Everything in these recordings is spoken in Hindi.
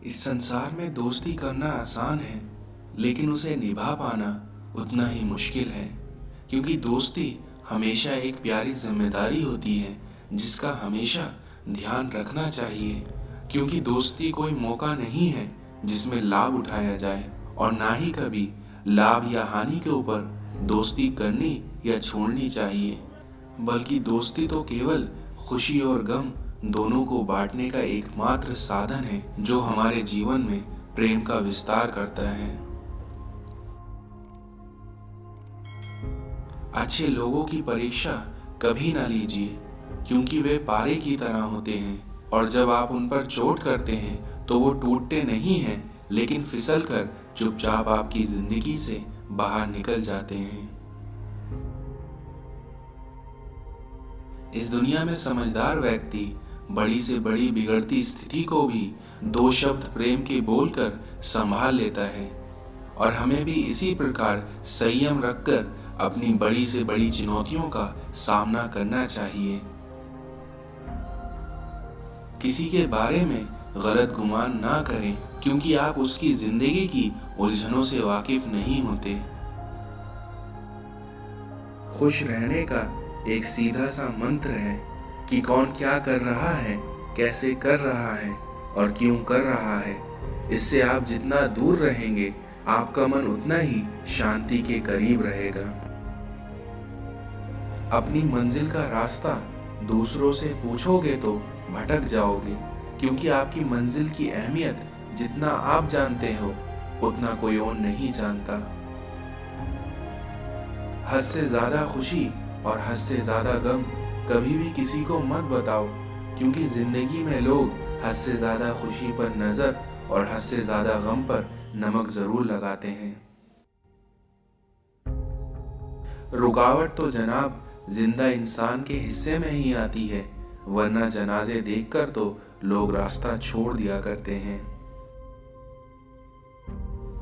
इस संसार में दोस्ती करना आसान है, लेकिन उसे निभा पाना उतना ही मुश्किल है। क्योंकि दोस्ती हमेशा एक प्यारी जिम्मेदारी होती है जिसका हमेशा ध्यान रखना चाहिए। क्योंकि दोस्ती कोई मौका नहीं है जिसमें लाभ उठाया जाए, और ना ही कभी लाभ या हानि के ऊपर दोस्ती करनी या छोड़नी चाहिए। बल्कि दोस्ती तो केवल खुशी और गम दोनों को बांटने का एकमात्र साधन है जो हमारे जीवन में प्रेम का विस्तार करता है। अच्छे लोगों की परीक्षा कभी ना लीजिए, क्योंकि वे पारे की तरह होते हैं, और जब आप उन पर चोट करते हैं तो वो टूटते नहीं हैं, लेकिन फिसलकर चुपचाप आपकी जिंदगी से बाहर निकल जाते हैं। इस दुनिया में समझदार व्यक्ति बड़ी से बड़ी बिगड़ती स्थिति को भी दो शब्द प्रेम के बोलकर संभाल लेता है। और हमें भी इसी प्रकार संयम रखकर अपनी बड़ी से बड़ी चुनौतियों का सामना करना चाहिए। किसी के बारे में गलत गुमान ना करें, क्योंकि आप उसकी जिंदगी की उलझनों से वाकिफ नहीं होते। खुश रहने का एक सीधा सा मंत्र है कि कौन क्या कर रहा है, कैसे कर रहा है और क्यों कर रहा है। इससे आप जितना दूर रहेंगे, आपका मन उतना ही शांति के करीब रहेगा। अपनी मंजिल का रास्ता दूसरों से पूछोगे तो भटक जाओगे, क्योंकि आपकी मंजिल की अहमियत जितना आप जानते हो उतना कोई और नहीं जानता। हद से ज्यादा खुशी और हद से ज्यादा गम कभी भी किसी को मत बताओ, क्योंकि जिंदगी में लोग हद से ज्यादा खुशी पर नजर और हद से ज्यादा गम पर नमक जरूर लगाते हैं। रुकावट तो जनाब जिंदा इंसान के हिस्से में ही आती है, वरना जनाजे देखकर तो लोग रास्ता छोड़ दिया करते हैं।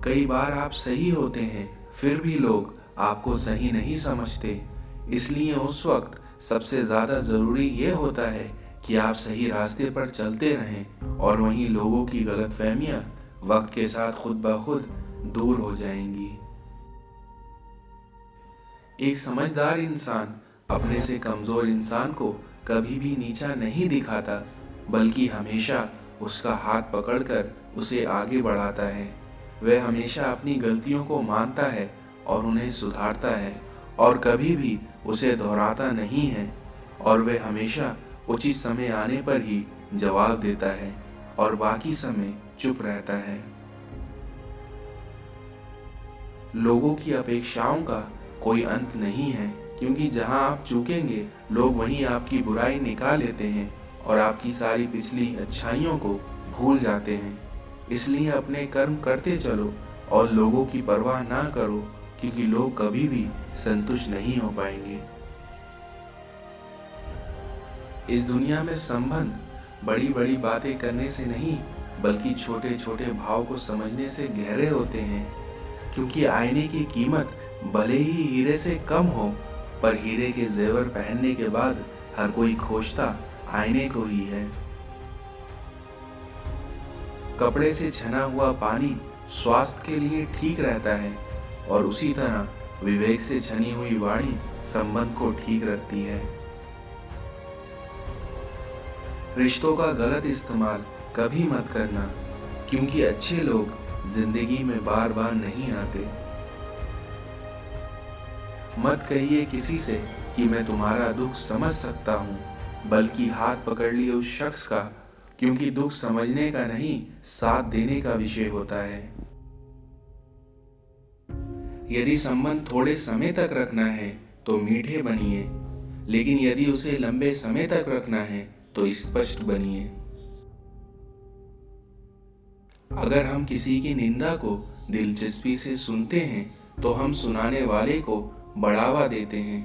कई बार आप सही होते हैं, फिर भी लोग आपको सही नहीं समझते। इसलिए उस वक्त सबसे ज्यादा जरूरी ये होता है कि आप सही रास्ते पर चलते रहें, और वहीं लोगों की गलतफहमियां वक्त के साथ खुद ब खुद दूर हो जाएंगी। एक समझदार इंसान अपने से कमजोर इंसान को कभी भी नीचा नहीं दिखाता, बल्कि हमेशा उसका हाथ पकड़कर उसे आगे बढ़ाता है। वह हमेशा अपनी गलतियों को मानता है और उन्हें सुधारता है, और कभी भी उसे दोहराता नहीं है। और वह हमेशा उचित समय आने पर ही जवाब देता है और बाकी समय चुप रहता है। लोगों की अपेक्षाओं का कोई अंत नहीं है, क्योंकि जहां आप चूकेंगे लोग वहीं आपकी बुराई निकाल लेते हैं और आपकी सारी पिछली अच्छाइयों को भूल जाते हैं। इसलिए अपने कर्म करते चलो और लोगों की परवाह ना करो, क्योंकि लोग कभी भी संतुष्ट नहीं हो पाएंगे। इस दुनिया में संबंध बड़ी बड़ी बातें करने से नहीं, बल्कि छोटे छोटे भाव को समझने से गहरे होते हैं। क्योंकि आईने की कीमत भले ही हीरे से कम हो, पर हीरे के जेवर पहनने के बाद हर कोई खोजता आईने को ही है। कपड़े से छना हुआ पानी स्वास्थ्य के लिए ठीक रहता है, और उसी तरह विवेक से छनी हुई वाणी संबंध को ठीक रखती है। रिश्तों का गलत इस्तेमाल कभी मत करना, क्योंकि अच्छे लोग जिंदगी में बार बार नहीं आते। मत कहिए किसी से कि मैं तुम्हारा दुख समझ सकता हूँ, बल्कि हाथ पकड़ लिए उस शख्स का, क्योंकि दुख समझने का नहीं, साथ देने का विषय होता है। यदि संबंध थोड़े समय तक रखना है तो मीठे बनिए, लेकिन यदि उसे लंबे समय तक रखना है तो स्पष्ट बनिए। अगर हम किसी की निंदा को दिलचस्पी से सुनते हैं तो हम सुनाने वाले को बढ़ावा देते हैं,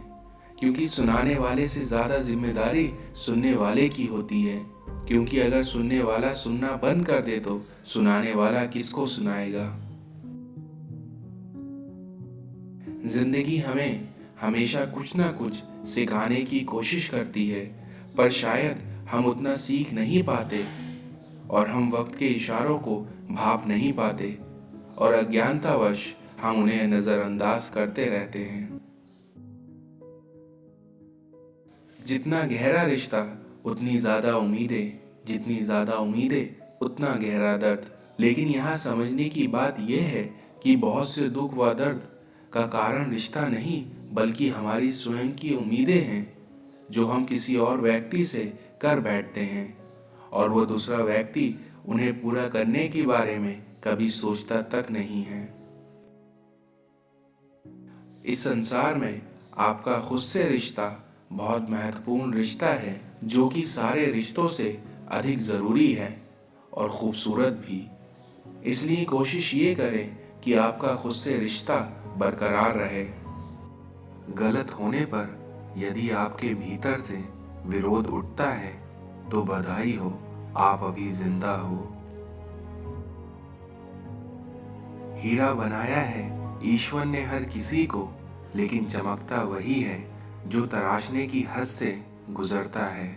क्योंकि सुनाने वाले से ज्यादा जिम्मेदारी सुनने वाले की होती है। क्योंकि अगर सुनने वाला सुनना बंद कर दे तो सुनाने वाला किसको सुनाएगा। जिंदगी हमें हमेशा कुछ ना कुछ सिखाने की कोशिश करती है, पर शायद हम उतना सीख नहीं पाते। और हम वक्त के इशारों को भाप नहीं पाते और अज्ञानतावश हम उन्हें नजरअंदाज करते रहते हैं। जितना गहरा रिश्ता उतनी ज्यादा उम्मीदें, जितनी ज्यादा उम्मीदें उतना गहरा दर्द। लेकिन यहाँ समझने की बात यह है कि बहुत से दुख व दर्द का कारण रिश्ता नहीं बल्कि हमारी स्वयं की उम्मीदें हैं जो हम किसी और व्यक्ति से कर बैठते हैं और वो दूसरा व्यक्ति उन्हें पूरा करने के बारे में कभी सोचता तक नहीं है। इस संसार में आपका खुद से रिश्ता बहुत महत्वपूर्ण रिश्ता है जो कि सारे रिश्तों से अधिक ज़रूरी है और खूबसूरत भी। इसलिए कोशिश ये करें कि आपका खुद से रिश्ता बरकरार रहे। गलत होने पर यदि आपके भीतर से विरोध उठता है तो बधाई हो, आप अभी जिंदा हो। हीरा बनाया है ईश्वर ने हर किसी को, लेकिन चमकता वही है जो तराशने की हद से गुजरता है।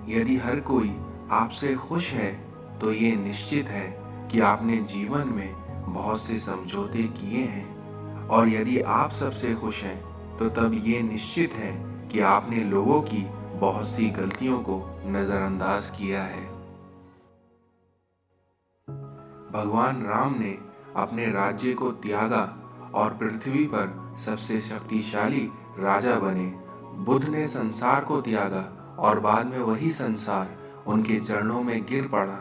यदि हर कोई आपसे खुश है तो ये निश्चित है कि आपने जीवन में बहुत से समझौते किए हैं और यदि आप सबसे खुश हैं तो तब ये निश्चित है कि आपने लोगों की बहुत सी गलतियों को नजरअंदाज किया है। भगवान राम ने अपने राज्य को त्यागा और पृथ्वी पर सबसे शक्तिशाली राजा बने। बुद्ध ने संसार को त्यागा और बाद में वही संसार उनके चरणों में गिर पड़ा।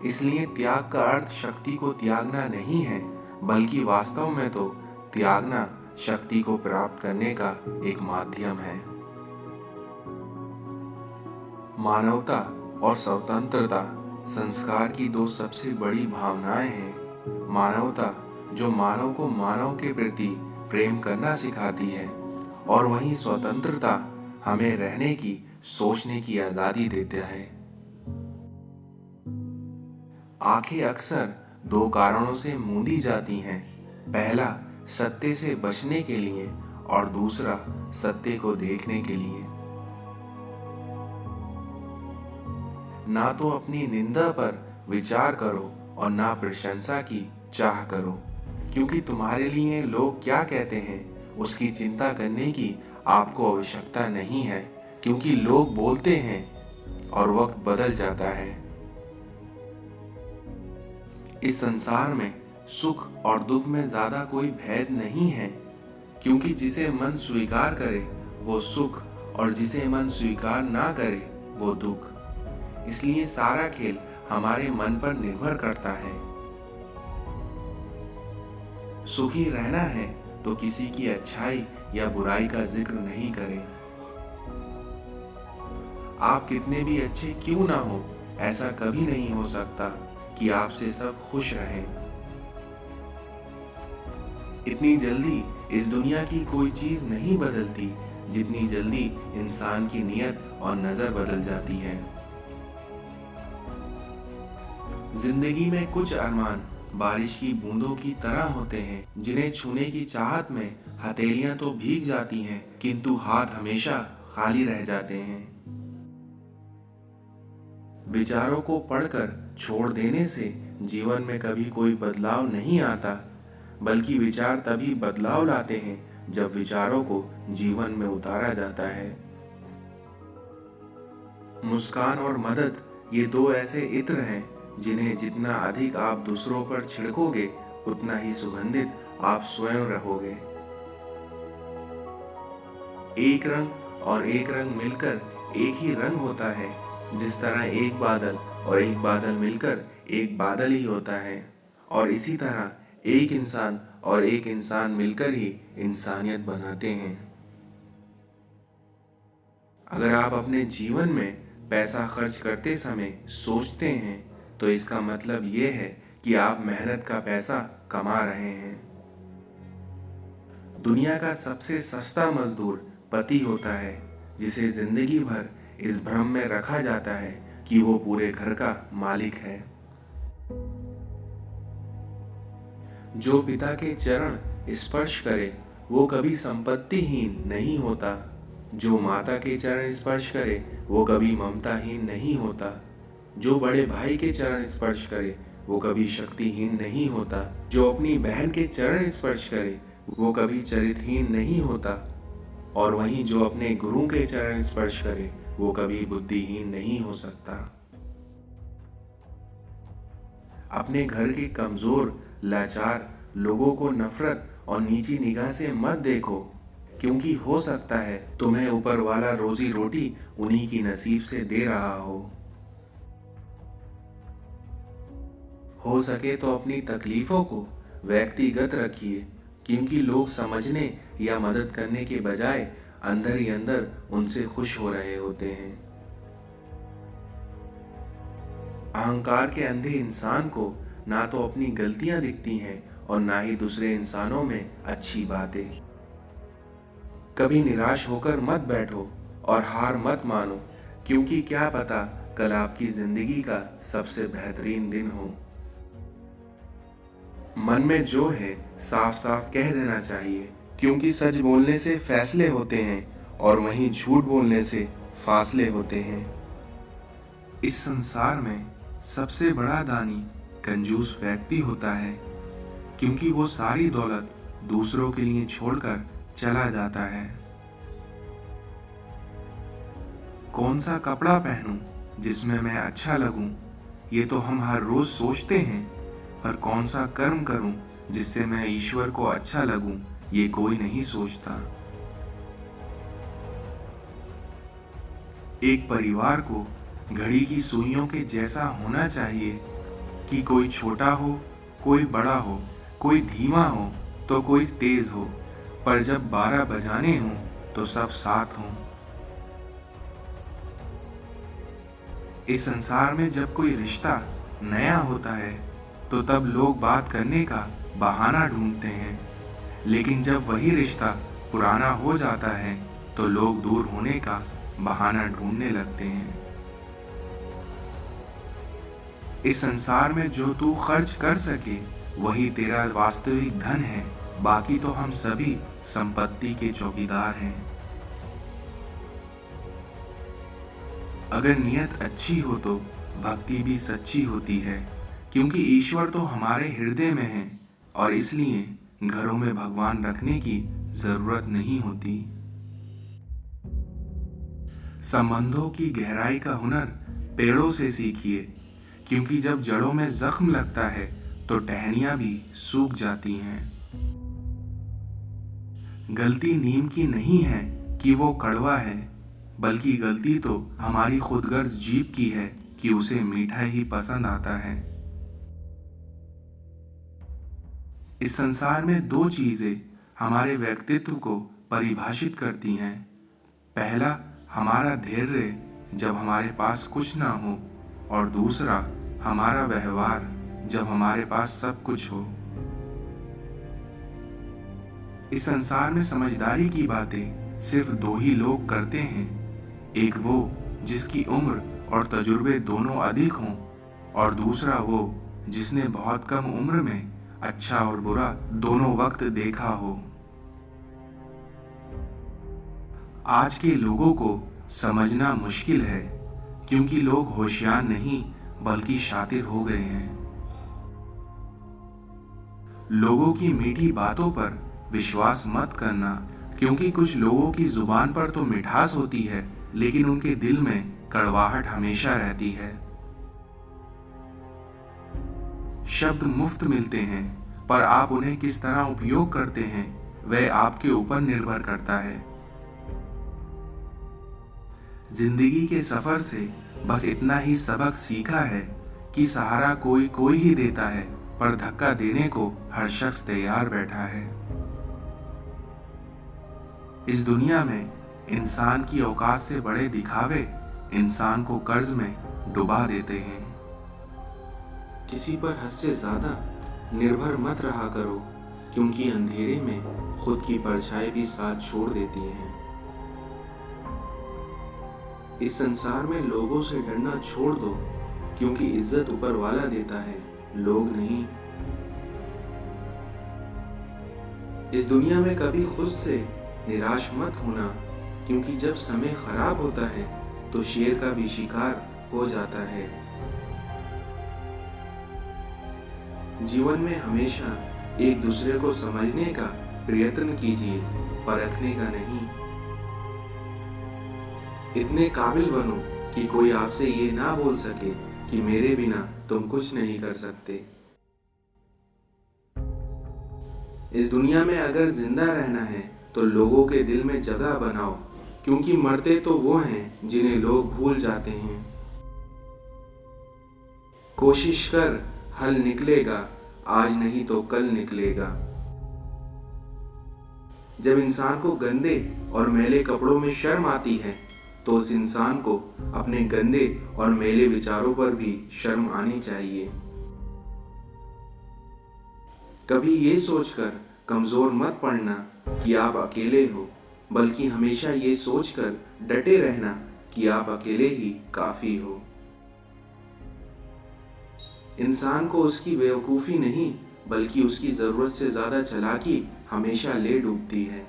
इसलिए त्याग का अर्थ शक्ति को त्यागना नहीं है बल्कि वास्तव में तो त्यागना शक्ति को प्राप्त करने का एक माध्यम है। मानवता और स्वतंत्रता संस्कार की दो सबसे बड़ी भावनाएं हैं। मानवता जो मानव को मानव के प्रति प्रेम करना सिखाती है और वहीं स्वतंत्रता हमें रहने की, सोचने की आजादी देता है। आंखें अक्सर दो कारणों से मूंदी जाती हैं। पहला सत्य से बचने के लिए और दूसरा सत्य को देखने के लिए। ना तो अपनी निंदा पर विचार करो और ना प्रशंसा की चाह करो, क्योंकि तुम्हारे लिए लोग क्या कहते हैं उसकी चिंता करने की आपको आवश्यकता नहीं है, क्योंकि लोग बोलते हैं और वक्त बदल जाता है। इस संसार में सुख और दुख में ज्यादा कोई भेद नहीं है, क्योंकि जिसे मन स्वीकार करे वो सुख और जिसे मन स्वीकार ना करे वो दुख। इसलिए सारा खेल हमारे मन पर निर्भर करता है। सुखी रहना है तो किसी की अच्छाई या बुराई का जिक्र नहीं करें। आप कितने भी अच्छे क्यों ना हो, ऐसा कभी नहीं हो सकता कि आपसे सब खुश रहें। इतनी जल्दी इस दुनिया की कोई चीज नहीं बदलती जितनी जल्दी इंसान की नीयत और नजर बदल जाती है। जिंदगी में कुछ अरमान बारिश की बूंदों की तरह होते हैं, जिन्हें छूने की चाहत में हथेलियां तो भीग जाती हैं, किंतु हाथ हमेशा खाली रह जाते हैं। विचारों को पढ़कर छोड़ देने से जीवन में कभी कोई बदलाव नहीं आता, बल्कि विचार तभी बदलाव लाते हैं जब विचारों को जीवन में उतारा जाता है। मुस्कान और मदद ये दो ऐसे इत्र हैं जिन्हें जितना अधिक आप दूसरों पर छिड़कोगे उतना ही सुगंधित आप स्वयं रहोगे। एक रंग और एक रंग मिलकर एक ही रंग होता है, जिस तरह एक बादल और एक बादल मिलकर एक बादल ही होता है, और इसी तरह एक इंसान और एक इंसान मिलकर ही इंसानियत बनाते हैं। अगर आप अपने जीवन में पैसा खर्च करते समय सोचते हैं तो इसका मतलब ये है कि आप मेहनत का पैसा कमा रहे हैं। दुनिया का सबसे सस्ता मजदूर पति होता है, जिसे जिंदगी भर इस भ्रम में रखा जाता है कि वो पूरे घर का मालिक है। जो पिता के चरण स्पर्श करे वो कभी संपत्तिहीन नहीं होता, जो माता के चरण स्पर्श करे वो कभी ममताहीन नहीं होता। जो बड़े भाई के चरण स्पर्श करे वो कभी शक्तिहीन नहीं होता। जो अपनी बहन के चरण स्पर्श करे वो कभी चरित्रहीन नहीं होता। और वहीं जो अपने गुरु के चरण स्पर्श करे वो कभी बुद्धिहीन नहीं हो सकता। अपने घर के कमजोर, लाचार लोगों को नफरत और नीची निगाह से मत देखो, क्योंकि हो सकता है तुम्हें ऊपर वाला रोजी रोटी उन्हीं की नसीब से दे रहा हो सके तो अपनी तकलीफों को व्यक्तिगत रखिए, क्योंकि लोग समझने या मदद करने के बजाय अंदर ही अंदर उनसे खुश हो रहे होते हैं। अहंकार के अंधे इंसान को ना तो अपनी गलतियां दिखती हैं और ना ही दूसरे इंसानों में अच्छी बातें। कभी निराश होकर मत बैठो और हार मत मानो, क्योंकि क्या पता कल आपकी जिंदगी का सबसे बेहतरीन दिन हो। मन में जो है साफ साफ कह देना चाहिए, क्योंकि सच बोलने से फैसले होते हैं और वहीं झूठ बोलने से फासले होते हैं। इस संसार में सबसे बड़ा दानी कंजूस व्यक्ति होता है, क्योंकि वो सारी दौलत दूसरों के लिए छोड़कर चला जाता है। कौन सा कपड़ा पहनूं जिसमें मैं अच्छा लगूं, ये तो हम हर रोज सोचते हैं, पर कौन सा कर्म करूं जिससे मैं ईश्वर को अच्छा लगूं, ये कोई नहीं सोचता। एक परिवार को घड़ी की सुइयों के जैसा होना चाहिए कि कोई छोटा हो, कोई बड़ा हो, कोई धीमा हो तो कोई तेज हो, पर जब 12 बजाने हों तो सब साथ हों। इस संसार में जब कोई रिश्ता नया होता है तो तब लोग बात करने का बहाना ढूंढते हैं, लेकिन जब वही रिश्ता पुराना हो जाता है तो लोग दूर होने का बहाना ढूंढने लगते हैं। इस संसार में जो तू खर्च कर सके वही तेरा वास्तविक धन है, बाकी तो हम सभी संपत्ति के चौकीदार हैं। अगर नियत अच्छी हो तो भक्ति भी सच्ची होती है, क्योंकि ईश्वर तो हमारे हृदय में है और इसलिए घरों में भगवान रखने की जरूरत नहीं होती। संबंधों की गहराई का हुनर पेड़ों से सीखिए, क्योंकि जब जड़ों में जख्म लगता है तो टहनियां भी सूख जाती हैं। गलती नीम की नहीं है कि वो कड़वा है, बल्कि गलती तो हमारी खुदगर्ज जीभ की है कि उसे मीठा ही पसंद आता है। इस संसार में 2 चीजें हमारे व्यक्तित्व को परिभाषित करती हैं। पहला हमारा धैर्य जब हमारे पास कुछ ना हो, और दूसरा हमारा व्यवहार जब हमारे पास सब कुछ हो। इस संसार में समझदारी की बातें सिर्फ 2 ही लोग करते हैं, एक वो जिसकी उम्र और तजुर्बे दोनों अधिक हों, और दूसरा वो जिसने बहुत कम उम्र में अच्छा और बुरा दोनों वक्त देखा हो। आज के लोगों को समझना मुश्किल है, क्योंकि लोग होशियार नहीं बल्कि शातिर हो गए हैं। लोगों की मीठी बातों पर विश्वास मत करना, क्योंकि कुछ लोगों की जुबान पर तो मिठास होती है, लेकिन उनके दिल में कड़वाहट हमेशा रहती है। शब्द मुफ्त मिलते हैं, पर आप उन्हें किस तरह उपयोग करते हैं वह आपके ऊपर निर्भर करता है। जिंदगी के सफर से बस इतना ही सबक सीखा है कि सहारा कोई कोई ही देता है, पर धक्का देने को हर शख्स तैयार बैठा है। इस दुनिया में इंसान की औकात से बड़े दिखावे इंसान को कर्ज में डुबा देते हैं। किसी पर हद से ज्यादा निर्भर मत रहा करो, क्योंकि अंधेरे में खुद की परछाई भी साथ छोड़ देती है। इस संसार में लोगों से डरना छोड़ दो, क्योंकि इज्जत ऊपर वाला देता है, लोग नहीं। इस दुनिया में कभी खुद से निराश मत होना, क्योंकि जब समय खराब होता है तो शेर का भी शिकार हो जाता है। जीवन में हमेशा एक दूसरे को समझने का प्रयत्न कीजिए, परखने का नहीं। इतने काबिल बनो कि कोई आपसे ये ना बोल सके कि मेरे बिना तुम कुछ नहीं कर सकते। इस दुनिया में अगर जिंदा रहना है तो लोगों के दिल में जगह बनाओ, क्योंकि मरते तो वो हैं जिन्हें लोग भूल जाते हैं। कोशिश कर, हल निकलेगा, आज नहीं तो कल निकलेगा। जब इंसान को गंदे और मैले कपड़ों में शर्म आती है तो उस इंसान को अपने गंदे और मैले विचारों पर भी शर्म आनी चाहिए। कभी ये सोचकर कमजोर मत पड़ना कि आप अकेले हो, बल्कि हमेशा ये सोचकर डटे रहना कि आप अकेले ही काफी हो। इंसान को उसकी बेवकूफ़ी नहीं बल्कि उसकी ज़रूरत से ज़्यादा चालाकी हमेशा ले डूबती है।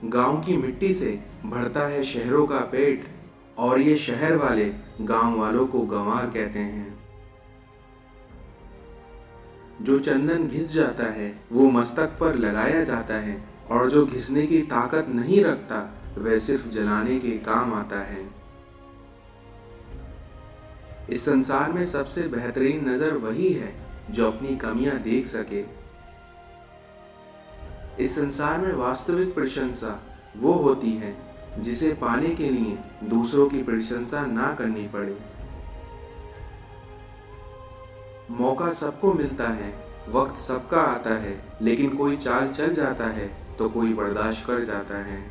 गांव की मिट्टी से भरता है शहरों का पेट, और ये शहर वाले गांव वालों को गंवार कहते हैं। जो चंदन घिस जाता है वो मस्तक पर लगाया जाता है, और जो घिसने की ताकत नहीं रखता वह सिर्फ जलाने के काम आता है। इस संसार में सबसे बेहतरीन नजर वही है जो अपनी कमियां देख सके। इस संसार में वास्तविक प्रशंसा वो होती है जिसे पाने के लिए दूसरों की प्रशंसा ना करनी पड़े। मौका सबको मिलता है, वक्त सबका आता है, लेकिन कोई चाल चल जाता है तो कोई बर्दाश्त कर जाता है।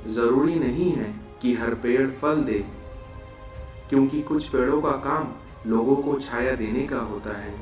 जरूरी नहीं है कि हर पेड़ फल दे, क्योंकि कुछ पेड़ों का काम लोगों को छाया देने का होता है।